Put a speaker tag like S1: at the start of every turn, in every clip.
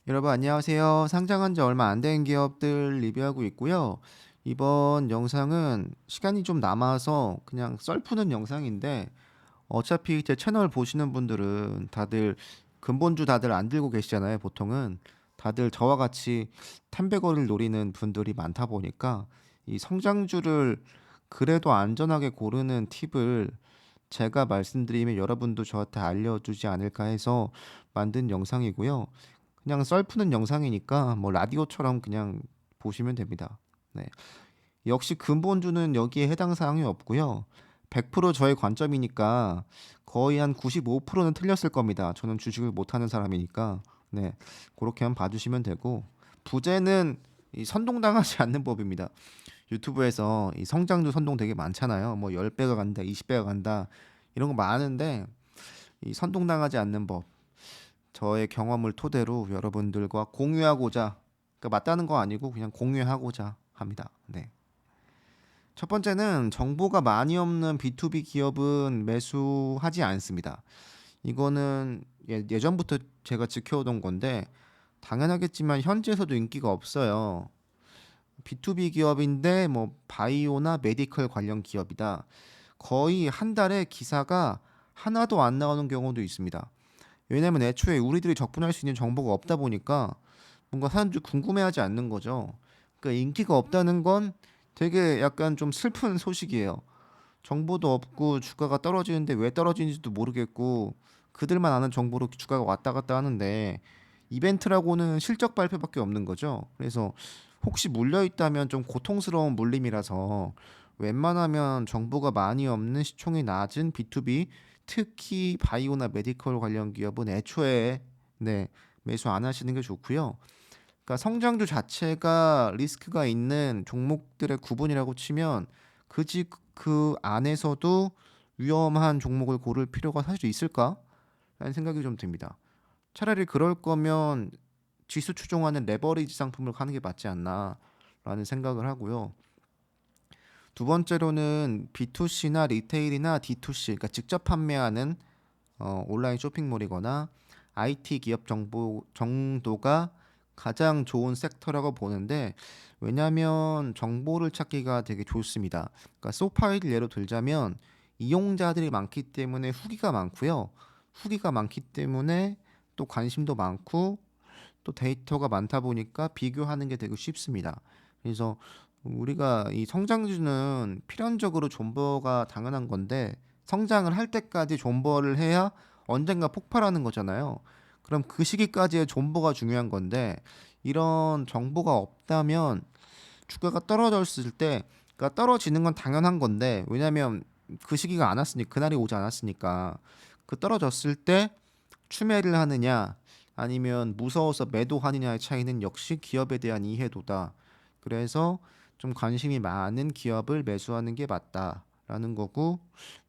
S1: 여러분 안녕하세요. 상장한 지 얼마 안 된 기업들 리뷰하고 있고요. 이번 영상은 시간이 좀 남아서 그냥 썰 푸는 영상인데 어차피 제 채널 보시는 분들은 다들 근본주 다들 안 들고 계시잖아요. 보통은 다들 저와 같이 템베거를 노리는 분들이 많다 보니까 이 성장주를 그래도 안전하게 고르는 팁을 제가 말씀드리면 여러분도 저한테 알려주지 않을까 해서 만든 영상이고요. 그냥 썰 푸는 영상이니까 뭐 라디오처럼 그냥 보시면 됩니다. 네. 역시 근본주는 여기에 해당 사항이 없고요. 100% 저의 관점이니까 거의 한 95%는 틀렸을 겁니다. 저는 주식을 못하는 사람이니까. 네. 그렇게 한번 봐주시면 되고 부제는 이 선동당하지 않는 법입니다. 유튜브에서 이 성장주 선동 되게 많잖아요. 뭐 10배가 간다, 20배가 간다 이런 거 많은데 이 선동당하지 않는 법. 저의 경험을 토대로 여러분들과 공유하고자, 그러니까 맞다는 거 아니고 그냥 공유하고자 합니다. 네. 첫 번째는 정보가 많이 없는 B2B 기업은 매수하지 않습니다. 이거는 예전부터 제가 지켜오던 건데 당연하겠지만 현지에서도 인기가 없어요. B2B 기업인데 뭐 바이오나 메디컬 관련 기업이다. 거의 한 달에 기사가 하나도 안 나오는 경우도 있습니다. 왜냐면 애초에 우리들이 접근할 수 있는 정보가 없다 보니까 뭔가 사람들이 궁금해하지 않는 거죠. 그러니까 인기가 없다는 건 되게 약간 좀 슬픈 소식이에요. 정보도 없고 주가가 떨어지는데 왜 떨어지는지도 모르겠고 그들만 아는 정보로 주가가 왔다 갔다 하는데 이벤트라고는 실적 발표밖에 없는 거죠. 그래서 혹시 물려 있다면 좀 고통스러운 물림이라서 웬만하면 정보가 많이 없는 시총이 낮은 B2B 특히 바이오나 메디컬 관련 기업은 애초에 네, 매수 안 하시는 게 좋고요. 그러니까 성장주 자체가 리스크가 있는 종목들의 구분이라고 치면 그 안에서도 위험한 종목을 고를 필요가 사실 있을까? 라는 생각이 좀 듭니다. 차라리 그럴 거면 지수 추종하는 레버리지 상품을 가는 게 맞지 않나 라는 생각을 하고요. 두 번째로는 B2C나 리테일이나 D2C, 그러니까 직접 판매하는 온라인 쇼핑몰이거나 IT 기업 정보 정도가 가장 좋은 섹터라고 보는데 왜냐하면 정보를 찾기가 되게 좋습니다. 그러니까 소파이를 예로 들자면 이용자들이 많기 때문에 후기가 많고요. 후기가 많기 때문에 또 관심도 많고 또 데이터가 많다 보니까 비교하는 게 되게 쉽습니다. 그래서 우리가 이 성장주는 필연적으로 존버가 당연한 건데 성장을 할 때까지 존버를 해야 언젠가 폭발하는 거잖아요. 그럼 그 시기까지의 존버가 중요한 건데 이런 정보가 없다면 주가가 떨어졌을 때 그러니까 떨어지는 건 당연한 건데 왜냐면 그 시기가 안 왔으니 그날이 오지 않았으니까 그 떨어졌을 때 추매를 하느냐 아니면 무서워서 매도하느냐의 차이는 역시 기업에 대한 이해도다. 그래서 좀 관심이 많은 기업을 매수하는 게 맞다라는 거고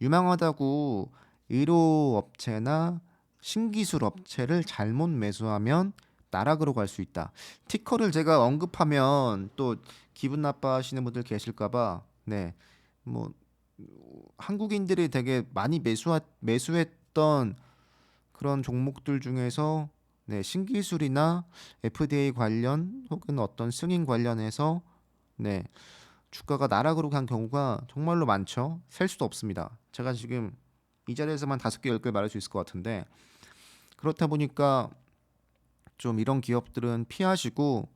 S1: 유망하다고 의료 업체나 신기술 업체를 잘못 매수하면 나락으로 갈 수 있다. 티커를 제가 언급하면 또 기분 나빠하시는 분들 계실까봐 네, 뭐 한국인들이 되게 많이 매수했던 그런 종목들 중에서 네, 신기술이나 FDA 관련 혹은 어떤 승인 관련해서 네, 주가가 나락으로 간 경우가 정말로 많죠. 셀 수도 없습니다. 제가 지금 이 자리에서만 5개, 10개 말할 수 있을 것 같은데 그렇다 보니까 좀 이런 기업들은 피하시고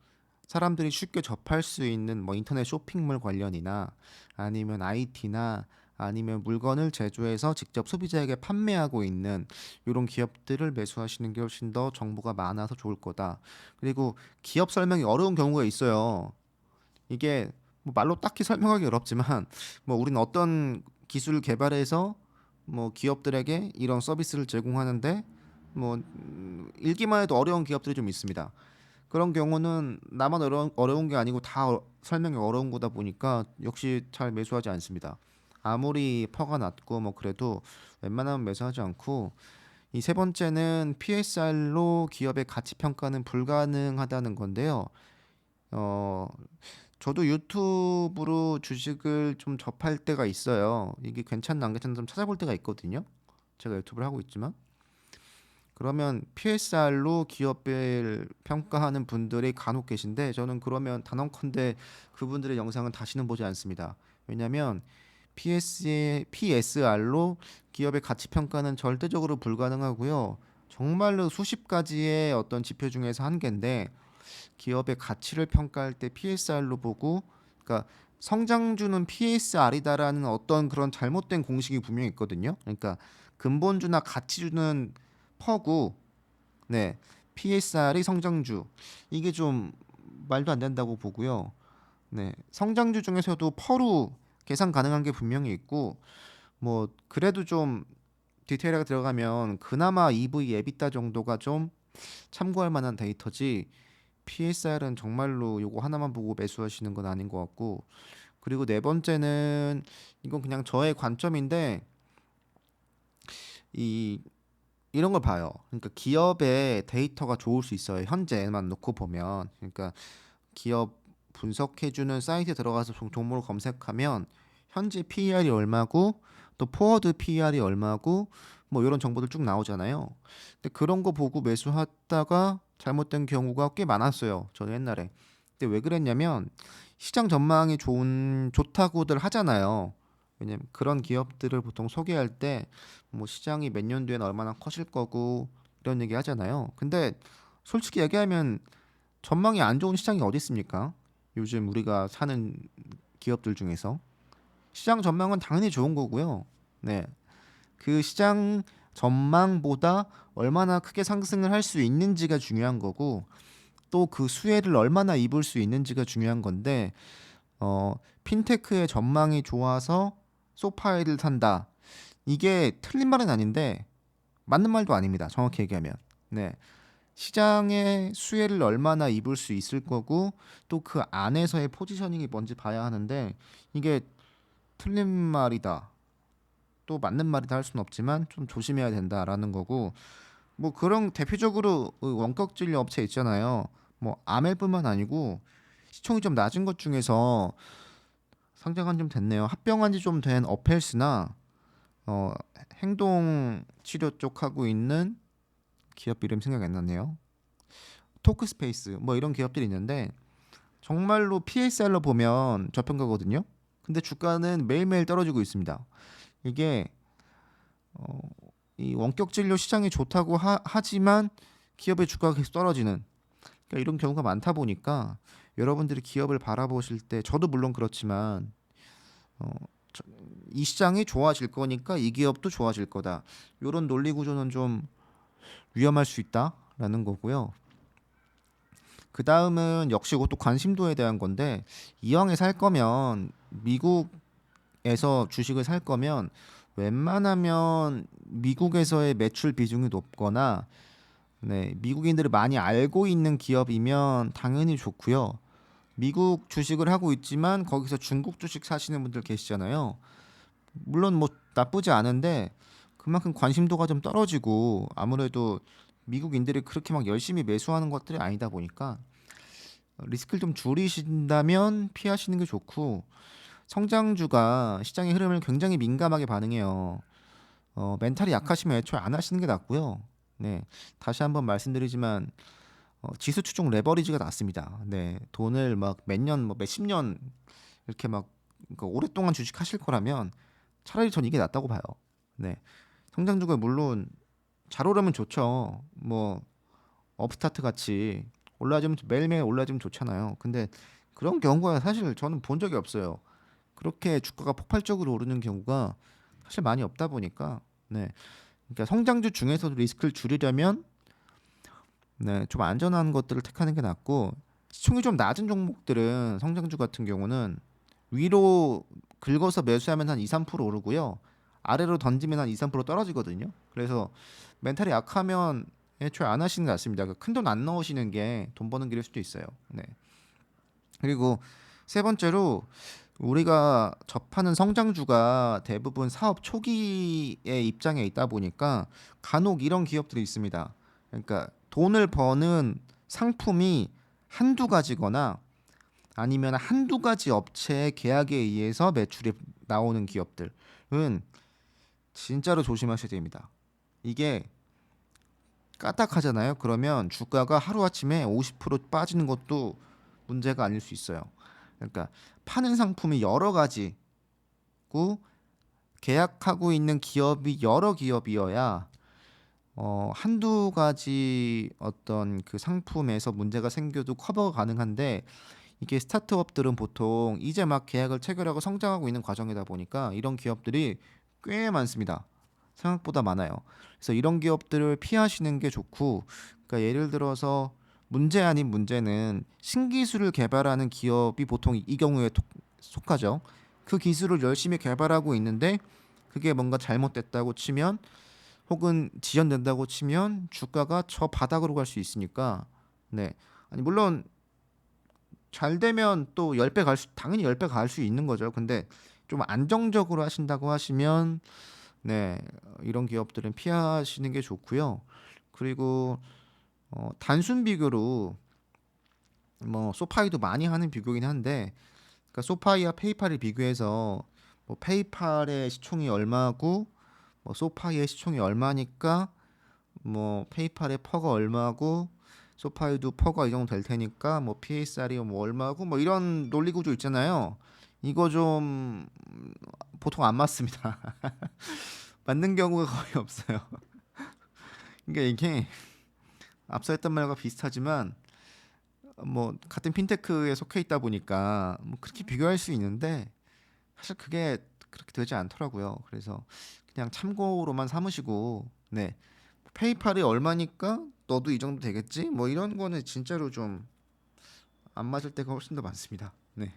S1: 사람들이 쉽게 접할 수 있는 뭐 인터넷 쇼핑몰 관련이나 아니면 IT나 아니면 물건을 제조해서 직접 소비자에게 판매하고 있는 이런 기업들을 매수하시는 게 훨씬 더 정보가 많아서 좋을 거다. 그리고 기업 설명이 어려운 경우가 있어요. 이게 뭐 말로 딱히 설명하기 어렵지만 뭐 우리는 어떤 기술을 개발해서 뭐 기업들에게 이런 서비스를 제공하는데 뭐 읽기만 해도 어려운 기업들이 좀 있습니다. 그런 경우는 나만 어려운 게 아니고 다 설명이 어려운 거다 보니까 역시 잘 매수하지 않습니다. 아무리 퍼가 낮고 뭐 그래도 웬만하면 매수하지 않고 이 세 번째는 PSR로 기업의 가치 평가는 불가능하다는 건데요. 어, 저도 유튜브로 주식을 좀 접할 때가 있어요. 이게 괜찮나 안 괜찮나 좀 찾아볼 때가 있거든요. 제가 유튜브를 하고 있지만 그러면 PSR로 기업을 평가하는 분들이 간혹 계신데 저는 그러면 단언컨대 그분들의 영상은 다시는 보지 않습니다. 왜냐하면 PSR로 기업의 가치 평가는 절대적으로 불가능하고요. 정말로 수십 가지의 어떤 지표 중에서 한 개인데 기업의 가치를 평가할 때 PSR로 보고, 그러니까 성장주는 PSR이다라는 어떤 그런 잘못된 공식이 분명히 있거든요. 그러니까 근본주나 가치주는 퍼고, 네, PSR이 성장주, 이게 좀 말도 안 된다고 보고요. 네, 성장주 중에서도 퍼로 계산 가능한 게 분명히 있고, 뭐 그래도 좀 디테일하게 들어가면 그나마 EV 에비타 정도가 좀 참고할 만한 데이터지, PSR은 정말로 요거 하나만 보고 매수하시는 건 아닌 것 같고. 그리고 네 번째는 이건 그냥 저의 관점인데, 이 이런 걸 봐요. 그러니까 기업의 데이터가 좋을 수 있어요. 현재만 놓고 보면. 그러니까 기업 분석해주는 사이트에 들어가서 종목을 검색하면 현재 PER이 얼마고 또 포워드 PER이 얼마고 뭐 이런 정보들 쭉 나오잖아요. 근데 그런 거 보고 매수하다가 잘못된 경우가 꽤 많았어요. 저는 옛날에. 근데 왜 그랬냐면 시장 전망이 좋다고들 하잖아요. 왜냐면 그런 기업들을 보통 소개할 때 뭐 시장이 몇 년 뒤에는 얼마나 커질 거고 이런 얘기 하잖아요. 근데 솔직히 얘기하면 전망이 안 좋은 시장이 어디 있습니까? 요즘 우리가 사는 기업들 중에서 시장 전망은 당연히 좋은 거고요. 네, 그 시장 전망보다 얼마나 크게 상승을 할 수 있는지가 중요한 거고, 또 그 수혜를 얼마나 입을 수 있는지가 중요한 건데, 어, 핀테크의 전망이 좋아서 소파이를 산다. 이게 틀린 말은 아닌데 맞는 말도 아닙니다. 정확히 얘기하면. 네. 시장의 수혜를 얼마나 입을 수 있을 거고 또 그 안에서의 포지셔닝이 뭔지 봐야 하는데, 이게 틀린 말이다, 또 맞는 말이다 할 수는 없지만 좀 조심해야 된다라는 거고. 뭐 그런 대표적으로 원격 진료 업체 있잖아요. 뭐 아멜뿐만 아니고 시총이 좀 낮은 것 중에서 상장한 좀 됐네요. 합병한 지 좀 된 어펠스나 어 행동 치료 쪽 하고 있는 기업 이름 생각이 안 나네요. 토크스페이스 뭐 이런 기업들이 있는데 정말로 PSR로 보면 저평가거든요. 근데 주가는 매일매일 떨어지고 있습니다. 이게 어, 이 원격 진료 시장이 좋다고 하지만 기업의 주가가 계속 떨어지는, 그러니까 이런 경우가 많다 보니까 여러분들이 기업을 바라보실 때 저도 물론 그렇지만 어, 이 시장이 좋아질 거니까 이 기업도 좋아질 거다, 이런 논리 구조는 좀 위험할 수 있다라는 거고요. 그 다음은 역시 이것도 관심도에 대한 건데, 이왕에 살 거면 미국에서 주식을 살 거면 웬만하면 미국에서의 매출 비중이 높거나, 네, 미국인들이 많이 알고 있는 기업이면 당연히 좋고요. 미국 주식을 하고 있지만 거기서 중국 주식 사시는 분들 계시잖아요. 물론 뭐 나쁘지 않은데 그만큼 관심도가 좀 떨어지고, 아무래도 미국인들이 그렇게 막 열심히 매수하는 것들이 아니다 보니까 리스크를 좀 줄이신다면 피하시는 게 좋고, 성장주가 시장의 흐름을 굉장히 민감하게 반응해요. 멘탈이 약하시면 애초에 안 하시는 게 낫고요. 네, 다시 한번 말씀드리지만 지수 추종 레버리지가 낫습니다. 네, 돈을 막 몇 년, 뭐 몇십 년 이렇게 막 그러니까 오랫동안 주식하실 거라면 차라리 전 이게 낫다고 봐요. 네, 성장주가 물론 잘 오르면 좋죠. 뭐 업스타트 같이 올라주면 매일매일 올라주면 좋잖아요. 근데 그런 경우가 사실 저는 본 적이 없어요. 그렇게 주가가 폭발적으로 오르는 경우가 사실 많이 없다 보니까. 네, 그러니까 성장주 중에서도 리스크를 줄이려면 네, 좀 안전한 것들을 택하는 게 낫고, 시총이 좀 낮은 종목들은 성장주 같은 경우는 위로 긁어서 매수하면 한 2, 3% 오르고요. 아래로 던지면 한 2, 3% 떨어지거든요. 그래서 멘탈이 약하면 애초에 안 하시는 게 낫습니다. 큰 돈 안 넣으시는 게 돈 버는 길일 수도 있어요. 네. 그리고 세 번째로 우리가 접하는 성장주가 대부분 사업 초기의 입장에 있다 보니까 간혹 이런 기업들이 있습니다. 그러니까 돈을 버는 상품이 한두 가지거나 아니면 한두 가지 업체의 계약에 의해서 매출이 나오는 기업들은 진짜로 조심하셔야 됩니다. 이게 까딱하잖아요. 그러면 주가가 하루아침에 50% 빠지는 것도 문제가 아닐 수 있어요. 그러니까 파는 상품이 여러 가지고 계약하고 있는 기업이 여러 기업이어야 한두 가지 어떤 그 상품에서 문제가 생겨도 커버가 가능한데, 이게 스타트업들은 보통 이제 막 계약을 체결하고 성장하고 있는 과정이다 보니까 이런 기업들이 꽤 많습니다. 생각보다 많아요. 그래서 이런 기업들을 피하시는 게 좋고, 그러니까 예를 들어서 문제 아닌 문제는 신기술을 개발하는 기업이 보통 이 경우에 속하죠. 그 기술을 열심히 개발하고 있는데 그게 뭔가 잘못됐다고 치면, 혹은 지연된다고 치면 주가가 저 바닥으로 갈 수 있으니까. 네. 아니 물론 잘 되면 또 10배 당연히 10배 갈 수 있는 거죠. 근데 좀 안정적으로 하신다고 하시면, 네, 이런 기업들은 피하시는 게 좋고요. 그리고 단순 비교로 뭐 소파이도 많이 하는 비교긴 한데, 그러니까 소파이와 페이팔을 비교해서 뭐 페이팔의 시총이 얼마고 뭐 소파이의 시총이 얼마니까 뭐 페이팔의 퍼가 얼마고 소파이도 퍼가 이 정도 될 테니까 뭐 PSR이 뭐 얼마고 뭐 이런 논리 구조 있잖아요. 이거 좀 보통 안 맞습니다. 맞는 경우가 거의 없어요. 그러니까 이게 앞서 했던 말과 비슷하지만 뭐 같은 핀테크에 속해 있다 보니까 뭐 그렇게 비교할 수 있는데 사실 그게 그렇게 되지 않더라고요. 그래서 그냥 참고로만 삼으시고, 네, 페이팔이 얼마니까 너도 이 정도 되겠지? 뭐 이런 거는 진짜로 좀 안 맞을 때가 훨씬 더 많습니다. 네.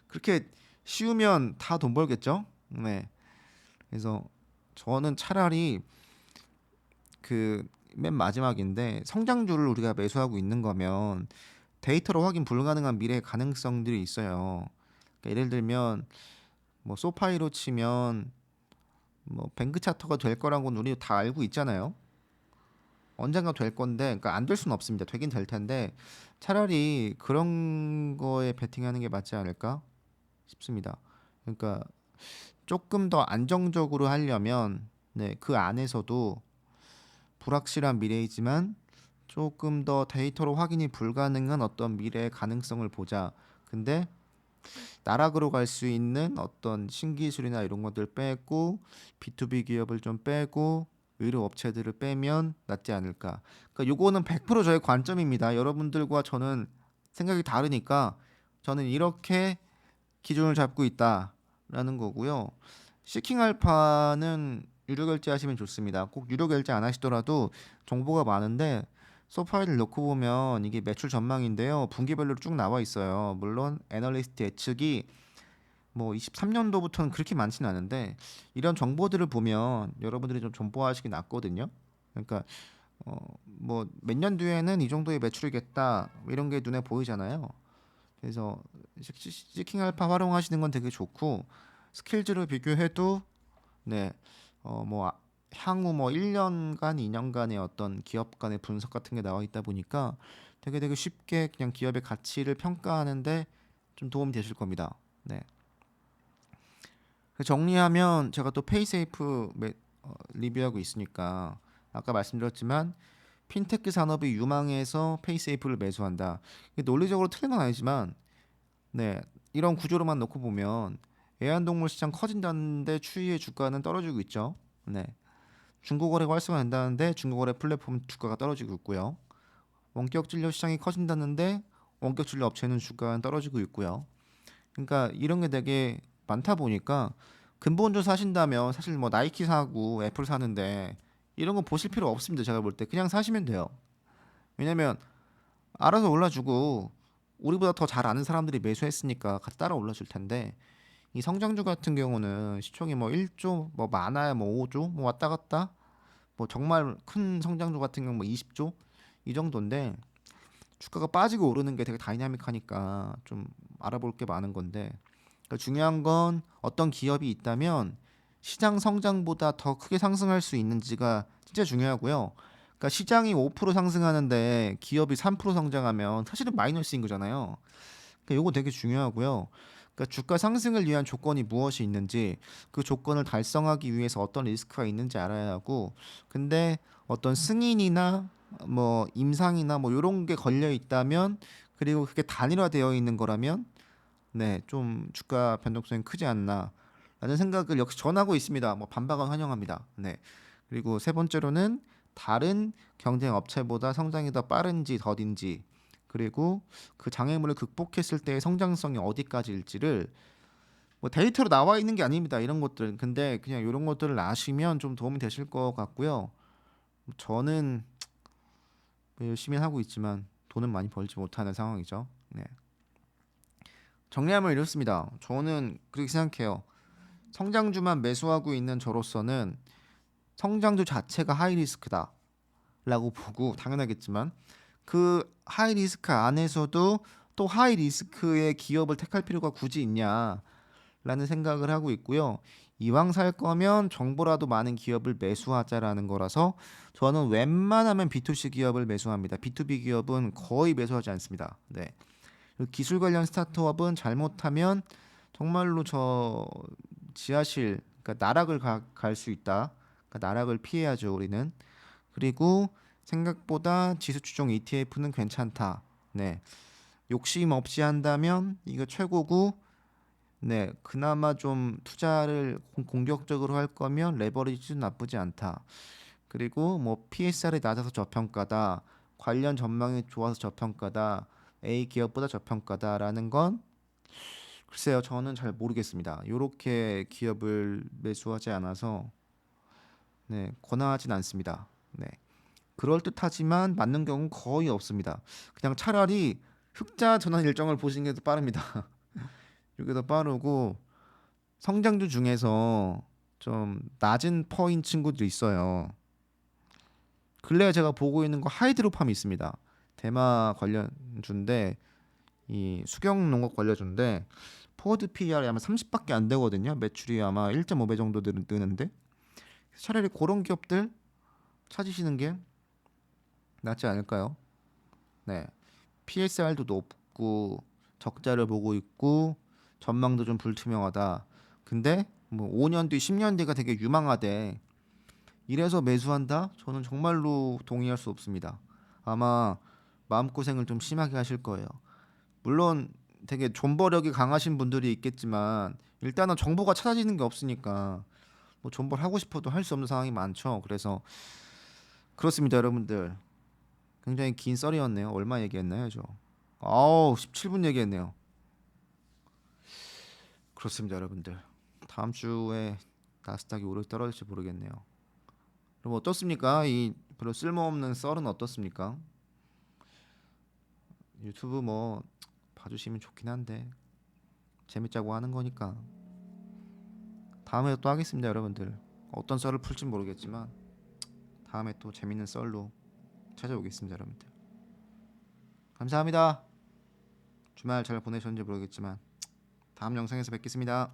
S1: 그렇게 쉬우면 다 돈 벌겠죠? 네. 그래서 저는 차라리 그 맨 마지막인데, 성장주를 우리가 매수하고 있는 거면 데이터로 확인 불가능한 미래의 가능성들이 있어요. 그러니까 예를 들면 뭐 소파이로 치면 뭐 뱅크 차터가 될 거란 건 우리 다 알고 있잖아요. 언젠가 될 건데, 그러니까 안 될 수는 없습니다. 되긴 될 텐데 차라리 그런 거에 베팅하는 게 맞지 않을까 싶습니다. 그러니까 조금 더 안정적으로 하려면, 네, 그 안에서도 불확실한 미래이지만 조금 더 데이터로 확인이 불가능한 어떤 미래의 가능성을 보자. 근데 나락으로 갈 수 있는 어떤 신기술이나 이런 것들 빼고 B2B 기업을 좀 빼고 의료 업체들을 빼면 낫지 않을까. 그러니까 요거는 100% 저의 관점입니다. 여러분들과 저는 생각이 다르니까 저는 이렇게 기준을 잡고 있다라는 거고요. 시킹 알파는 유료 결제하시면 좋습니다. 꼭 유료 결제 안 하시더라도 정보가 많은데, 소파이를 넣고 보면 이게 매출 전망인데요. 분기별로 쭉 나와 있어요. 물론 애널리스트 예측이 뭐 23년도부터는 그렇게 많지는 않은데 이런 정보들을 보면 여러분들이 좀 존버하시기 낫거든요. 그러니까 뭐 몇 년 뒤에는 이 정도의 매출이겠다 이런 게 눈에 보이잖아요. 그래서 시킹 알파 활용하시는 건 되게 좋고, 스킬즈를 비교해도, 네, 뭐 향후 뭐 1년간, 2년간의 어떤 기업 간의 분석 같은 게 나와 있다 보니까 되게 쉽게 그냥 기업의 가치를 평가하는데 좀 도움이 되실 겁니다. 네. 정리하면 제가 또 페이세이프 리뷰하고 있으니까 아까 말씀드렸지만 핀테크 산업이 유망해서 페이세이프를 매수한다. 이게 논리적으로 틀린 건 아니지만, 네, 이런 구조로만 놓고 보면 애완동물 시장 커진다는데 추이의 주가는 떨어지고 있죠. 네, 중고거래가 활성화된다는데 중고거래 플랫폼 주가가 떨어지고 있고요. 원격 진료 시장이 커진다는데 원격 진료 업체는 주가는 떨어지고 있고요. 그러니까 이런 게 되게 많다 보니까 근본적으로 사신다면 사실 뭐 나이키 사고 애플 사는데 이런 거 보실 필요 없습니다. 제가 볼 때 그냥 사시면 돼요. 왜냐면 알아서 올라주고 우리보다 더 잘 아는 사람들이 매수했으니까 같이 따라 올라줄 텐데, 이 성장주 같은 경우는 시총이 뭐 1조, 뭐 많아야 뭐 5조, 뭐 왔다 갔다, 뭐 정말 큰 성장주 같은 경우 뭐 20조 이 정도인데 주가가 빠지고 오르는 게 되게 다이나믹하니까 좀 알아볼 게 많은 건데, 그러니까 중요한 건 어떤 기업이 있다면 시장 성장보다 더 크게 상승할 수 있는지가 진짜 중요하고요. 그러니까 시장이 5% 상승하는데 기업이 3% 성장하면 사실은 마이너스인 거잖아요. 그러니까 이거 되게 중요하고요. 그러니까 주가 상승을 위한 조건이 무엇이 있는지, 그 조건을 달성하기 위해서 어떤 리스크가 있는지 알아야 하고, 근데 어떤 승인이나 뭐 임상이나 뭐 요런 게 걸려 있다면, 그리고 그게 단일화되어 있는 거라면 네, 좀 주가 변동성이 크지 않나라는 생각을 역시 전하고 있습니다. 뭐 반박은 환영합니다. 네. 그리고 세 번째로는 다른 경쟁 업체보다 성장이 더 빠른지 더딘지, 그리고 그 장애물을 극복했을 때의 성장성이 어디까지일지를 뭐 데이터로 나와 있는 게 아닙니다. 이런 것들. 근데 그냥 이런 것들을 아시면 좀 도움이 되실 것 같고요. 저는 열심히 하고 있지만 돈은 많이 벌지 못하는 상황이죠. 네. 정리하면 이렇습니다. 저는 그렇게 생각해요. 성장주만 매수하고 있는 저로서는 성장주 자체가 하이 리스크다라고 보고, 당연하겠지만 그 하이 리스크 안에서도 또 하이 리스크의 기업을 택할 필요가 굳이 있냐라는 생각을 하고 있고요. 이왕 살 거면 정보라도 많은 기업을 매수하자라는 거라서 저는 웬만하면 B2C 기업을 매수합니다. B2B 기업은 거의 매수하지 않습니다. 네. 기술 관련 스타트업은 잘못하면 정말로 저 지하실, 그러니까 나락을 갈 수 있다. 그러니까 나락을 피해야죠, 우리는. 그리고 생각보다 지수 추종 ETF는 괜찮다. 네. 욕심 없이 한다면 이거 최고고, 네. 그나마 좀 투자를 공격적으로 할 거면 레버리지도 나쁘지 않다. 그리고 뭐 PSR이 낮아서 저평가다, 관련 전망이 좋아서 저평가다, A 기업보다 저평가다라는 건 글쎄요, 저는 잘 모르겠습니다. 요렇게 기업을 매수하지 않아서 네, 권하진 않습니다. 네. 그럴듯하지만 맞는 경우는 거의 없습니다. 그냥 차라리 흑자 전환 일정을 보시는 게 더 빠릅니다. 이게 더 빠르고, 성장주 중에서 좀 낮은 퍼인 친구도 있어요. 근래에 제가 보고 있는 거 하이드로팜이 있습니다. 대마 관련주인데, 이 수경 농업 관련주인데 포워드 PER이 아마 30밖에 안 되거든요. 매출이 아마 1.5배 정도 느는데, 차라리 그런 기업들 찾으시는 게 낫지 않을까요? 네. PSR도 높고 적자를 보고 있고 전망도 좀 불투명하다. 근데 뭐 5년 뒤, 10년 뒤가 되게 유망하대. 이래서 매수한다? 저는 정말로 동의할 수 없습니다. 아마 마음고생을 좀 심하게 하실 거예요. 물론 되게 존버력이 강하신 분들이 있겠지만 일단은 정보가 찾아지는 게 없으니까 뭐 존버를 하고 싶어도 할 수 없는 상황이 많죠. 그래서 그렇습니다, 여러분들. 굉장히 긴 썰이었네요. 얼마 얘기했나요, 저? 아우, 17분 얘기했네요. 그렇습니다, 여러분들. 다음 주에 나스닥이 오르 떨어질지 모르겠네요. 그럼 어떻습니까? 이 별로 쓸모없는 썰은 어떻습니까? 유튜브 뭐 봐주시면 좋긴 한데 재밌자고 하는 거니까 다음에 또 하겠습니다, 여러분들. 어떤 썰을 풀진 모르겠지만 다음에 또 재밌는 썰로 찾아오겠습니다, 여러분들. 감사합니다. 주말 잘 보내셨는지 모르겠지만 다음 영상에서 뵙겠습니다.